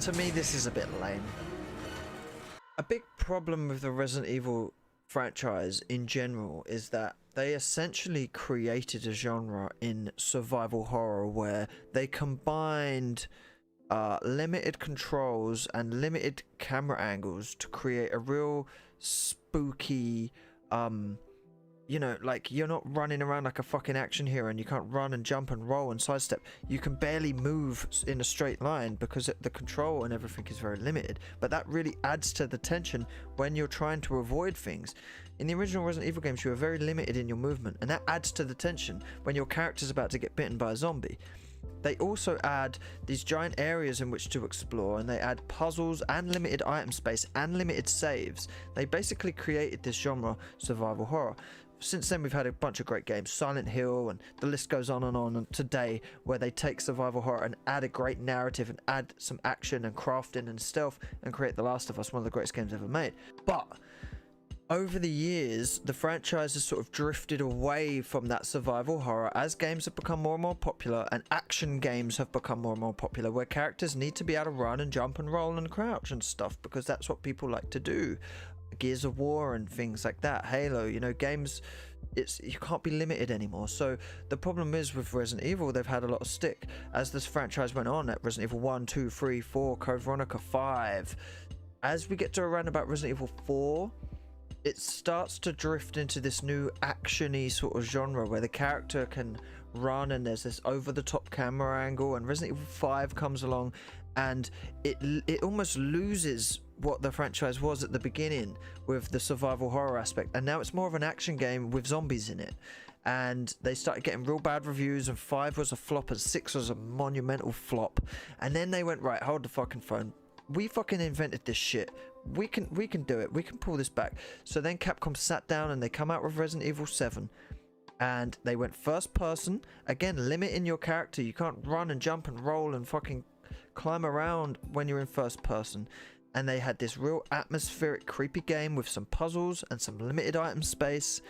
To me, this is a bit lame. A big problem with the Resident Evil franchise in general is that they essentially created a genre in survival horror where they combined limited controls and limited camera angles to create a real spooky, you know, like, you're not running around like a fucking action hero and you can't run and jump and roll and sidestep. You can barely move in a straight line because the control and everything is very limited. But that really adds to the tension when you're trying to avoid things. In the original Resident Evil games, you were very limited in your movement, and that adds to the tension when your character's about to get bitten by a zombie. They also add these giant areas in which to explore, and they add puzzles and limited item space and limited saves. They basically created this genre, survival horror. Since then, we've had a bunch of great games, Silent Hill, and the list goes on, and today, where they take survival horror and add a great narrative and add some action and crafting and stealth and create The Last of Us, one of the greatest games ever made. But over the years, the franchise has sort of drifted away from that survival horror as games have become more and more popular, and action games have become more and more popular, where characters need to be able to run and jump and roll and crouch and stuff, because that's what people like to do. Gears of War and things like that, Halo, you know, games, you can't be limited anymore. So the problem is with Resident Evil, they've had a lot of stick as this franchise went on at Resident Evil 1, 2, 3, 4, Code Veronica 5. As we get to around about Resident Evil 4, it starts to drift into this new action-y sort of genre where the character can run and there's this over-the-top camera angle, and Resident Evil 5 comes along and it almost loses what the franchise was at the beginning with the survival horror aspect, and now it's more of an action game with zombies in it. And they started getting real bad reviews, and 5 was a flop and 6 was a monumental flop. And then they went, right, hold the fucking phone, we fucking invented this shit, we can do it, we can pull this back. So then Capcom sat down and they come out with Resident Evil 7, and they went first person, again limiting your character. You can't run and jump and roll and fucking climb around when you're in first person. And they had this real atmospheric, creepy game with some puzzles and some limited item space,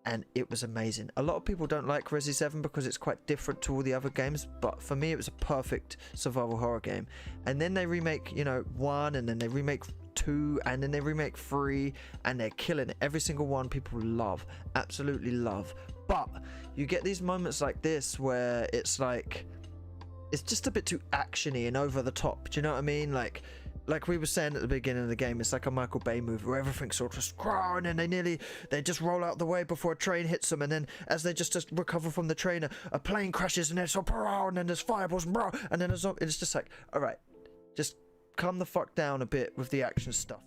and it was amazing. A lot of people don't like Resi 7 because it's quite different to all the other games, but for me it was a perfect survival horror game. And then they remake, you know, 1, and then they remake 2, and then they remake 3, and they're killing it. Every single one people love, absolutely love. But you get these moments like this where it's like, it's just a bit too actiony and over the top. Do you know what I mean? Like we were saying at the beginning of the game, it's like a Michael Bay movie where everything's sort of and then they just roll out the way before a train hits them, and then as they just recover from the train, a plane crashes, and there's and then there's fireballs, and then it's just like, all right, just calm the fuck down a bit with the action stuff.